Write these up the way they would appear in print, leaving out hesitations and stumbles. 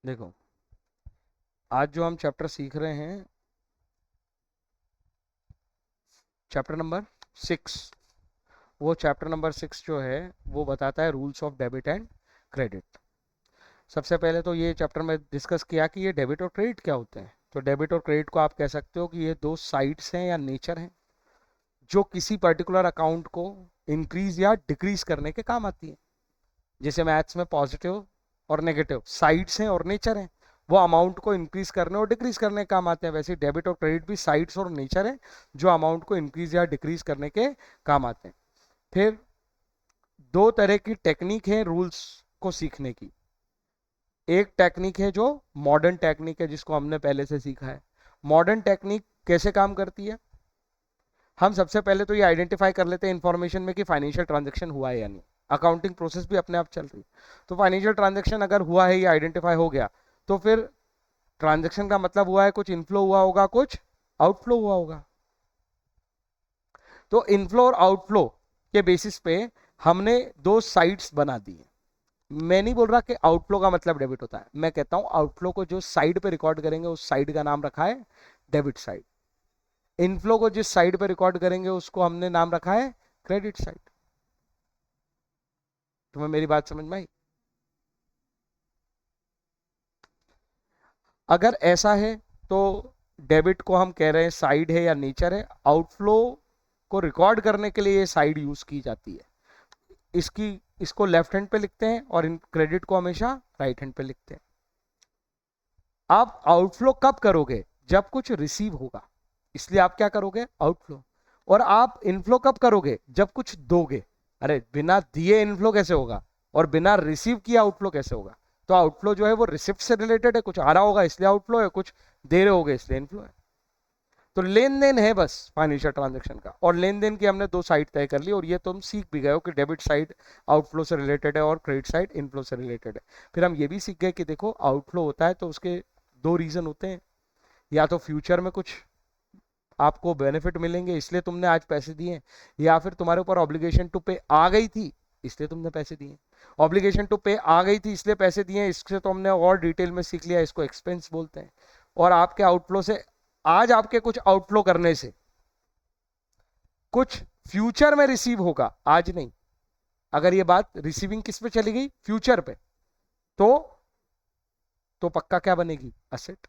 देखो, आज जो हम चैप्टर सीख रहे हैं, चैप्टर नंबर 6। वो चैप्टर नंबर 6 जो है वो बताता है rules of debit and credit. सबसे पहले तो ये चैप्टर में डिस्कस किया कि ये डेबिट और क्रेडिट क्या होते हैं। तो डेबिट और क्रेडिट को आप कह सकते हो कि ये दो साइड्स हैं या नेचर हैं जो किसी पर्टिकुलर अकाउंट को इंक्रीज या डिक्रीज करने के काम आती है। जैसे मैथ्स में पॉजिटिव और नेगेटिव साइड्स हैं और नेचर हैं, वो अमाउंट को इंक्रीज करने और डिक्रीज करने के काम आते हैं। वैसे डेबिट और क्रेडिट भी साइड्स और नेचर हैं जो अमाउंट को इंक्रीज या डिक्रीज करने के काम आते हैं। फिर दो तरह की टेक्निक है रूल्स को सीखने की। एक टेक्निक है जो मॉडर्न टेक्निक है, जिसको हमने पहले से सीखा है। मॉडर्न टेक्निक कैसे काम करती है, हम सबसे पहले तो ये आइडेंटिफाई कर लेते हैं इंफॉर्मेशन में कि फाइनेंशियल ट्रांजेक्शन हुआ है या नहीं। अकाउंटिंग प्रोसेस भी अपने आप चल रही है, तो फाइनेंशियल ट्रांजेक्शन अगर हुआ है, ये आइडेंटिफाई हो गया, तो फिर ट्रांजेक्शन का मतलब हुआ है कुछ इनफ्लो हुआ होगा, कुछ आउटफ्लो हुआ होगा। तो इनफ्लो और आउटफ्लो के बेसिस पे हमने दो साइड्स बना दी है। मैं नहीं बोल रहा कि आउटफ्लो का मतलब डेबिट होता है, मैं कहता हूं आउटफ्लो को जो साइड पे रिकॉर्ड करेंगे उस साइड का नाम रखा है डेबिट साइड। इनफ्लो को जिस साइड पे रिकॉर्ड करेंगे उसको हमने नाम रखा है क्रेडिट साइड। तुम्हें मेरी बात समझ में आई? अगर ऐसा है तो डेबिट को हम कह रहे हैं साइड है या नेचर है। आउटफ्लो को रिकॉर्ड करने के लिए ये साइड यूज की जाती है। इसकी इसको लेफ्ट हैंड पे लिखते हैं और इन क्रेडिट को हमेशा राइट हैंड पे लिखते हैं। आप आउटफ्लो कब करोगे? जब कुछ रिसीव होगा, इसलिए आप क्या करोगे? आउटफ्लो। और आप इनफ्लो कब करोगे? जब कुछ दोगे। अरे बिना दिए इनफ्लो कैसे होगा, और बिना रिसीव किए आउटफ्लो कैसे होगा? तो आउटफ्लो जो है वो रिसिप्ट से रिलेटेड है, कुछ आ रहा होगा इसलिए आउटफ्लो है, कुछ दे रहे होगे इसलिए इनफ्लो है। तो लेन देन है बस फाइनेंशियल ट्रांजेक्शन का, और लेन देन की हमने दो साइड तय कर ली, और ये तुम सीख भी गए हो कि डेबिट साइड आउटफ्लो से रिलेटेड है और क्रेडिट साइड इनफ्लो से रिलेटेड है। फिर हम ये भी सीख गए कि देखो, आउटफ्लो होता है तो उसके दो रीजन होते हैं। या तो फ्यूचर में कुछ आपको बेनिफिट मिलेंगे इसलिए तुमने आज पैसे दिए, या फिर तुम्हारे ऊपर ऑब्लिगेशन टू पे आ गई थी इसलिए तुमने पैसे दिए। ऑब्लिगेशन टू पे आ गई थी इसलिए पैसे दिए, इससे तो हमने और डिटेल में सीख लिया, इसको एक्सपेंस बोलते हैं। और आपके आउटफ्लो से, आज आपके कुछ आउटफ्लो करने से कुछ फ्यूचर में रिसीव होगा, आज नहीं। अगर ये बात रिसीविंग किस पे चली गई? फ्यूचर पे। तो पक्का क्या बनेगी? असेट।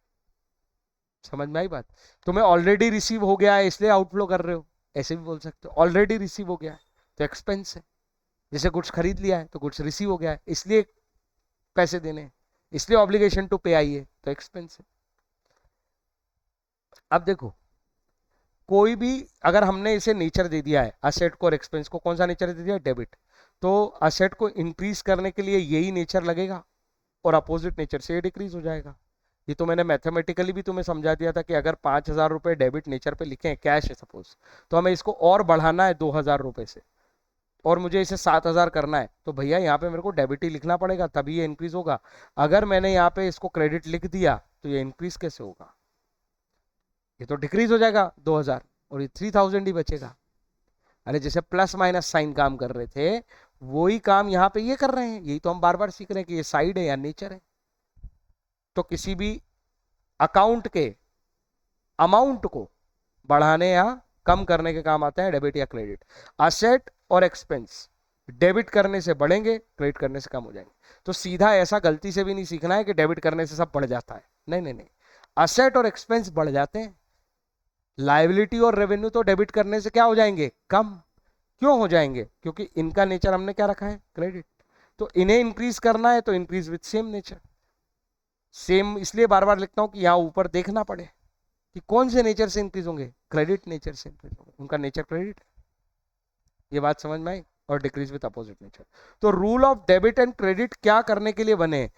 समझ में आई बात? तुम्हें ऑलरेडी रिसीव हो गया है इसलिए आउटफ्लो कर रहे हो, ऐसे भी बोल सकते हो। ऑलरेडी रिसीव हो गया है तो एक्सपेंस है। जैसे गुड्स खरीद लिया है तो गुड्स रिसीव हो गया है इसलिए पैसे देने हैं, इसलिए ऑब्लिगेशन टू पे आई है तो एक्सपेंस है। अब देखो, कोई भी, अगर हमने इसे नेचर दे दिया है असेट को और एक्सपेंस को, कौन सा नेचर दे दिया है? डेबिट। तो असेट को इंक्रीज करने के लिए यही नेचर लगेगा और अपोजिट नेचर से ये डिक्रीज हो जाएगा। ये तो मैंने मैथमेटिकली भी तुम्हें समझा दिया था कि अगर 5,000 रुपए डेबिट नेचर पे लिखे हैं, कैश है सपोज, तो हमें इसको और बढ़ाना है 2,000 रुपए से, और मुझे इसे 7,000 करना है, तो भैया यहाँ पे मेरे को डेबिट ही लिखना पड़ेगा तभी ये इंक्रीज होगा। अगर मैंने यहाँ पे इसको क्रेडिट लिख दिया तो ये इंक्रीज कैसे होगा? ये तो डिक्रीज हो जाएगा 2,000, और ये 3,000 ही बचेगा। अरे जैसे प्लस माइनस साइन काम कर रहे थे, वही काम यहाँ पे ये कर रहे हैं। यही तो हम बार बार सीख रहे हैं कि ये साइड है या नेचर है। तो किसी भी अकाउंट के अमाउंट को बढ़ाने या कम करने के काम आता है डेबिट या क्रेडिट। असेट और एक्सपेंस डेबिट करने से बढ़ेंगे, क्रेडिट करने से कम हो जाएंगे। तो सीधा ऐसा गलती से भी नहीं सीखना है कि डेबिट करने से सब बढ़ जाता है। नहीं नहीं नहीं, असेट और एक्सपेंस बढ़ जाते हैं। लायबिलिटी और रेवेन्यू तो डेबिट करने से क्या हो जाएंगे? कम। क्यों हो जाएंगे? क्योंकि इनका नेचर हमने क्या रखा है? क्रेडिट। तो इन्हें इंक्रीज करना है तो increase with same nature. Same इसलिए बार बार लिखता हूं कि यहां ऊपर देखना पड़े कि कौन से नेचर से इंक्रीज होंगे? क्रेडिट नेचर से इंक्रीज होंगे, उनका नेचर क्रेडिट। ये बात समझ में आई? और डिक्रीज विथ अपोजिट नेचर। तो rule of debit and credit क्या करने के लिए बने?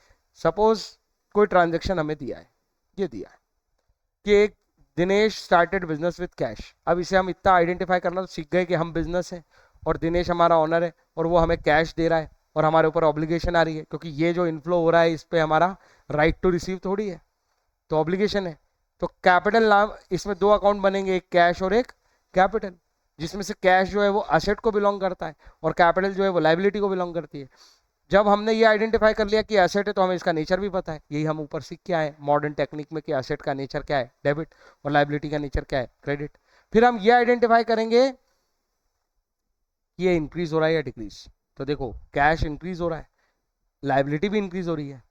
सपोज कोई ट्रांजेक्शन हमें दिया है, ये दिया है कि एक Dinesh started business with cash. अब इसे हम इतना आइडेंटिफाई करना तो सीख गए कि हम बिजनेस हैं और दिनेश हमारा ऑनर है, और वो हमें कैश दे रहा है और हमारे ऊपर ऑब्लिगेशन आ रही है, क्योंकि ये जो इनफ्लो हो रहा है इस पे हमारा राइट टू रिसीव थोड़ी है, तो ऑब्लिगेशन है। तो कैपिटल नाम, इसमें दो अकाउंट बनेंगे, एक कैश और एक कैपिटल, जिसमें से कैश जो है वो असेट को बिलोंग करता है और कैपिटल जो है वो लाइबिलिटी को बिलोंग करती है। जब हमने ये आइडेंटिफाई कर लिया कि एसेट है तो हमें इसका नेचर भी पता है, यही हम ऊपर सीख के आए मॉडर्न टेक्निक में कि एसेट का नेचर क्या है डेबिट और लाइबिलिटी का नेचर क्या है क्रेडिट। फिर हम ये आइडेंटिफाई करेंगे ये इंक्रीज हो रहा है या डिक्रीज। तो देखो कैश इंक्रीज हो रहा है, लाइबिलिटी भी इंक्रीज हो रही है।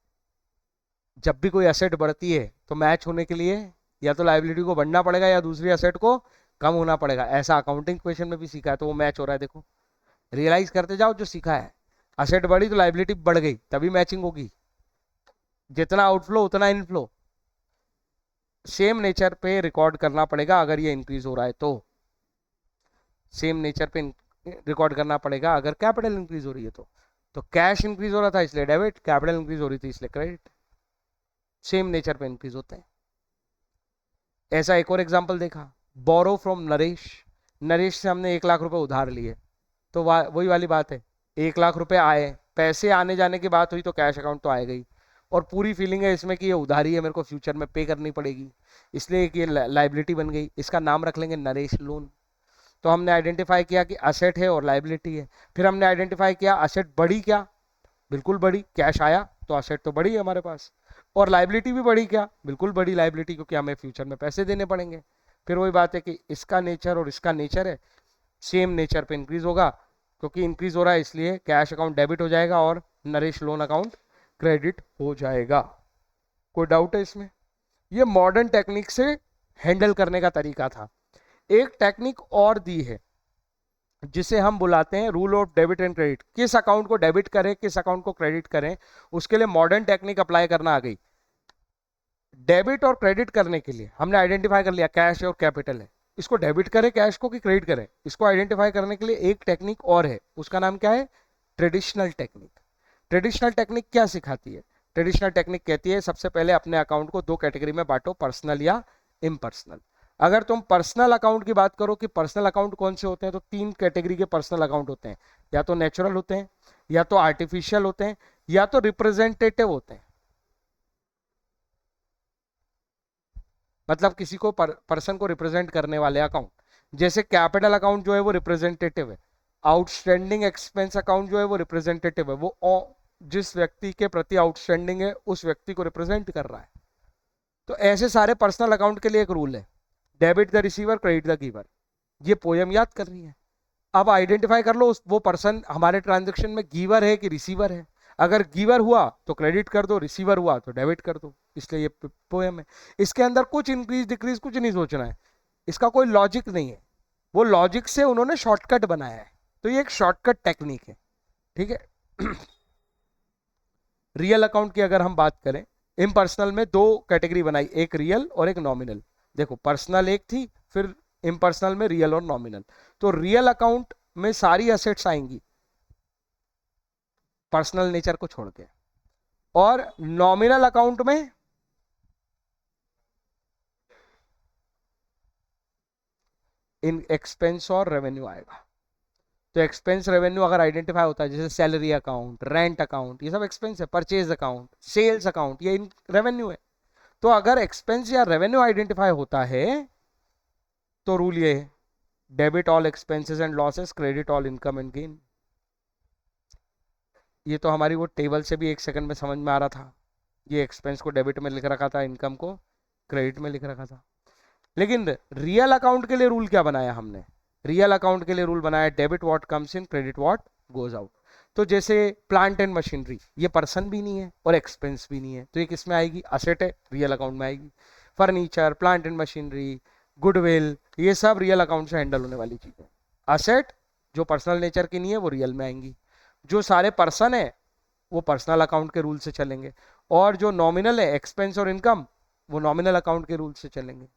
जब भी कोई एसेट बढ़ती है तो मैच होने के लिए या तो लाइबिलिटी को बढ़ना पड़ेगा या दूसरी एसेट को कम होना पड़ेगा। ऐसा अकाउंटिंग क्वेश्चन में भी सीखा है, तो वो मैच हो रहा है। देखो रियलाइज करते जाओ जो सीखा है, एसेट बढ़ी तो लाइबिलिटी बढ़ गई, तभी मैचिंग होगी। जितना आउटफ्लो उतना इनफ्लो, सेम नेचर पे रिकॉर्ड करना पड़ेगा। अगर ये इंक्रीज हो रहा है तो सेम नेचर पे रिकॉर्ड करना पड़ेगा अगर कैपिटल इंक्रीज हो रही है तो कैश इंक्रीज हो रहा था इसलिए डेबिट, कैपिटल इंक्रीज हो रही थी इसलिए क्रेडिट। सेम नेचर पे इंक्रीज होते हैं। ऐसा एक और एग्जांपल देखा, बोरो फ्रॉम नरेश। नरेश से हमने 1 लाख रुपए उधार लिए, तो वही वाली बात है, 1 लाख रुपए आए, पैसे आने जाने की बात हुई तो कैश अकाउंट तो आएगा ही। और पूरी फीलिंग है इसमें कि ये उधारी है, मेरे को फ्यूचर में पे करनी पड़ेगी, इसलिए कि ये लाइबिलिटी बन गई। इसका नाम रख लेंगे नरेश लोन। तो हमने आइडेंटिफाई किया कि असेट है और लाइबिलिटी है। फिर हमने आइडेंटिफाई किया असेट बढ़ी क्या, बिल्कुल बढ़ी, कैश आया तो असेट तो बढ़ी है हमारे पास। और लाइबिलिटी भी बढ़ी क्या, बिल्कुल बढ़ी लाइबिलिटी, क्योंकि हमें फ्यूचर में पैसे देने पड़ेंगे। फिर वही बात है कि इसका नेचर और इसका नेचर है, सेम नेचर पे इंक्रीज होगा, क्योंकि इंक्रीज हो रहा है इसलिए कैश अकाउंट डेबिट हो जाएगा और नरेश लोन अकाउंट क्रेडिट हो जाएगा। कोई डाउट है इसमें? ये मॉडर्न टेक्निक से हैंडल करने का तरीका था। एक टेक्निक और दी है जिसे हम बुलाते हैं rule of debit and credit. किस अकाउंट को डेबिट करें किस अकाउंट को क्रेडिट करें, उसके लिए मॉडर्न टेक्निक अप्लाई करना आ गई। डेबिट और क्रेडिट करने के लिए हमने आइडेंटिफाई कर लिया कैश और कैपिटल है, इसको डेबिट करें कैश को कि क्रेडिट करें, इसको आइडेंटिफाई करने के लिए एक टेक्निक और है, उसका नाम क्या है? Traditional technique. ट्रेडिशनल टेक्निक क्या सिखाती है? ट्रेडिशनल टेक्निक कहती है सबसे पहले अपने अकाउंट को 2 कैटेगरी में बांटो, पर्सनल या इम्पर्सनल। अगर तुम पर्सनल अकाउंट की बात करो कि पर्सनल अकाउंट कौन से होते हैं, तो 3 कैटेगरी के पर्सनल अकाउंट होते हैं, या तो नेचुरल होते हैं, या तो आर्टिफिशियल होते हैं, या तो रिप्रेजेंटेटिव होते हैं। मतलब किसी को पर्सन को रिप्रेजेंट करने वाले अकाउंट। जैसे कैपिटल अकाउंट जो है वो रिप्रेजेंटेटिव है, आउटस्टैंडिंग एक्सपेंस अकाउंट जो है वो रिप्रेजेंटेटिव है, वो जिस व्यक्ति के प्रति आउटस्टैंडिंग है उस व्यक्ति को रिप्रेजेंट कर रहा है। तो ऐसे सारे पर्सनल अकाउंट के लिए एक रूल है, debit the receiver credit the giver. ये पोयम याद करनी है। अब आइडेंटिफाई कर लो वो पर्सन हमारे ट्रांजेक्शन में गिवर है कि रिसीवर है। अगर गिवर हुआ तो क्रेडिट कर दो, रिसीवर हुआ तो डेबिट कर दो। इसलिए ये पोयम है। इसके अंदर कुछ इंक्रीज डिक्रीज कुछ नहीं सोचना है, इसका कोई लॉजिक नहीं है, वो लॉजिक से उन्होंने शॉर्टकट बनाया है। तो ये एक शॉर्टकट टेक्निक है, ठीक है। रियल अकाउंट की अगर हम बात करें, इम्पर्सनल में 2 कैटेगरी बनाई, एक रियल और एक नॉमिनल। देखो पर्सनल एक थी, फिर इम्पर्सनल में रियल और नॉमिनल। तो रियल अकाउंट में सारी एसेट्स आएंगी पर्सनल नेचर को छोड़ के, और नॉमिनल अकाउंट में इन एक्सपेंस और रेवेन्यू आएगा। तो एक्सपेंस रेवेन्यू अगर आइडेंटिफाई होता है, जैसे सैलरी अकाउंट, रेंट अकाउंट, ये सब एक्सपेंस है, परचेज अकाउंट, सेल्स अकाउंट, ये रेवेन्यू है। तो अगर एक्सपेंस या रेवेन्यू आइडेंटिफाई होता है तो रूल ये है, debit all expenses and losses, credit all income and gain. ये तो हमारी वो टेबल से भी 1 सेकंड में समझ में आ रहा था। ये एक्सपेंस को डेबिट में लिख रखा था, इनकम को क्रेडिट में लिख रखा था। लेकिन रियल अकाउंट के लिए रूल क्या बनाया हमने? रियल अकाउंट के लिए रूल बनाया debit what comes in, credit what goes out. तो जैसे प्लांट एंड मशीनरी, ये पर्सन भी नहीं है और एक्सपेंस भी नहीं है, तो ये किस में आएगी? असेट है, रियल अकाउंट में आएगी। Furniture, plant and machinery, goodwill, ये सब रियल अकाउंट से हैंडल होने वाली चीजें। असेट जो पर्सनल नेचर की नहीं है वो रियल में आएंगी। जो सारे पर्सन है वो पर्सनल अकाउंट के रूल से चलेंगे, और जो नॉमिनल है एक्सपेंस और इनकम, वो नॉमिनल अकाउंट के रूल से चलेंगे।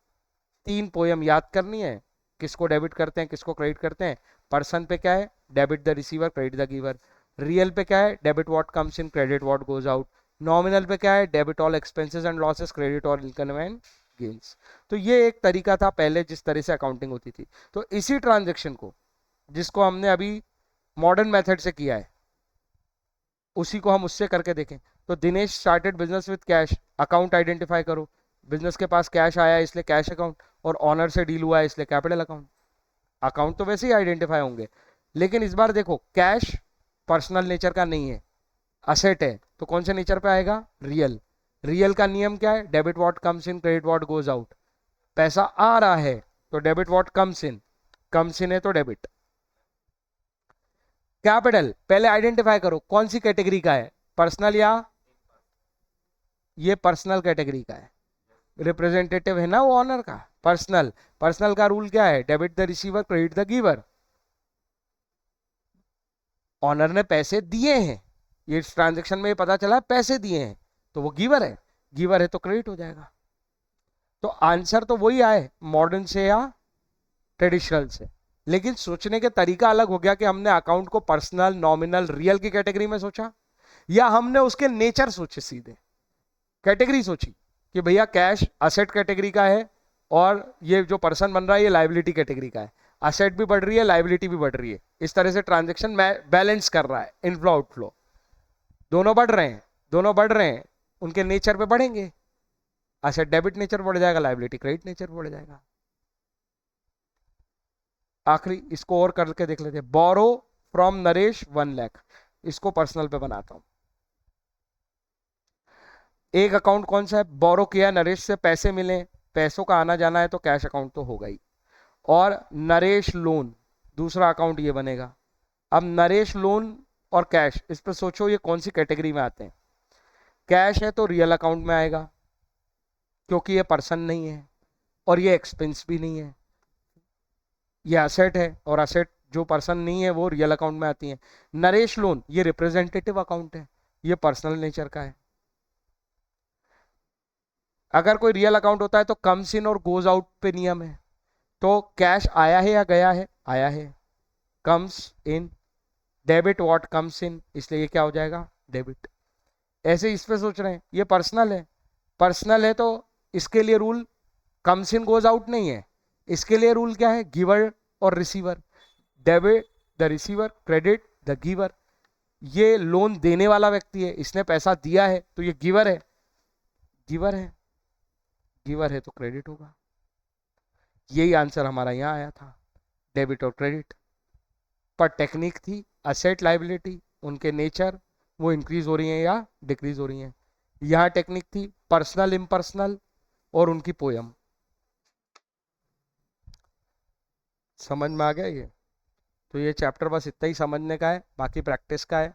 3 पोयम याद करनी है, किसको डेबिट करते हैं किसको क्रेडिट करते हैं। पर्सन पे क्या है? Debit the receiver credit the giver. Real पे क्या है? Debit what comes in, credit what goes out. Nominal पे क्या है? Debit all expenses and losses, credit all income and gains. तो ये एक तरीका था पहले जिस तरह से अकाउंटिंग होती थी। तो इसी ट्रांजेक्शन को जिसको हमने अभी मॉडर्न मेथड से किया है, उसी को हम उससे करके देखें। तो Dinesh started business with cash, account identify करो, बिजनेस के पास कैश आया इसलिए कैश अकाउंट, और ऑनर से डील हुआ है इसलिए कैपिटल अकाउंट। अकाउंट तो वैसे ही आइडेंटिफाई होंगे, लेकिन इस बार देखो कैश पर्सनल नेचर का नहीं है, असेट है तो कौन से नेचर पे आएगा, रियल। रियल का नियम क्या है, debit what comes in credit what goes out. पैसा आ रहा है तो डेबिट व्हाट कम्स इन है तो डेबिट। कैपिटल पहले आइडेंटिफाई करो कौन सी कैटेगरी का है, पर्सनल या, ये पर्सनल कैटेगरी का है, रिप्रेजेंटेटिव है ना वो ऑनर का। पर्सनल, पर्सनल का रूल क्या है, debit the receiver credit the giver. Owner ने पैसे दिए हैं, ये ट्रांजेक्शन में पता चला पैसे दिए हैं तो वो गिवर है, गिवर है तो क्रेडिट हो जाएगा। तो आंसर तो वही आए मॉडर्न से या ट्रेडिशनल से, लेकिन सोचने के तरीका अलग हो गया कि हमने अकाउंट को पर्सनल, नॉमिनल, रियल की कैटेगरी में सोचा, या हमने उसके नेचर सोचे, सीधे कैटेगरी सोची कि भैया कैश असेट कैटेगरी का है और ये जो पर्सन बन रहा है ये लाइबिलिटी कैटेगरी का है, असेट भी बढ़ रही है लाइबिलिटी भी बढ़ रही है, इस तरह से ट्रांजेक्शन बैलेंस कर रहा है, इनफ्लो आउटफ्लो दोनों बढ़ रहे हैं, दोनों बढ़ रहे हैं, उनके नेचर पे बढ़ेंगे, असेट डेबिट नेचर बढ़ जाएगा, लाइबिलिटी क्रेडिट नेचर बढ़ जाएगा। आखिरी इसको और करके देख लेते हैं, बोरो फ्रॉम नरेश 1 लाख, इसको पर्सनल पे बनाता हूं। एक अकाउंट कौन सा है, बोरो किया नरेश से, पैसे मिले, पैसों का आना जाना है तो कैश अकाउंट तो होगा ही, और नरेश लोन दूसरा अकाउंट ये बनेगा। अब नरेश लोन और कैश, इस पर सोचो ये कौन सी कैटेगरी में आते हैं। कैश है तो रियल अकाउंट में आएगा क्योंकि ये पर्सन नहीं है और ये एक्सपेंस भी नहीं है, ये असेट है और असेट जो पर्सन नहीं है वो रियल अकाउंट में आती है। नरेश लोन ये रिप्रेजेंटेटिव अकाउंट है, ये पर्सनल नेचर का है। अगर कोई रियल अकाउंट होता है तो कम्स इन और गोज आउट पे नियम है, तो कैश आया है या गया है, आया है, comes in, debit what comes in, इसलिए ये क्या हो जाएगा, डेबिट। ऐसे इस पे सोच रहे हैं, ये पर्सनल है, पर्सनल है तो इसके लिए rule comes in goes out नहीं है, इसके लिए रूल क्या है, गिवर और receiver, debit the receiver credit the giver. ये लोन देने वाला व्यक्ति है, इसने पैसा दिया है तो ये गिवर है, गिवर है, गिवर है तो क्रेडिट होगा। यही आंसर हमारा यहां आया था, डेबिट और क्रेडिट। पर टेक्निक थी असेट लाइबिलिटी, उनके नेचर वो इंक्रीज हो रही हैं या डिक्रीज हो रही हैं। यहां टेक्निक थी पर्सनल इम्पर्सनल और उनकी पोयम। समझ में आ गया ये, तो ये चैप्टर बस इतना ही समझने का है, बाकी प्रैक्टिस का है।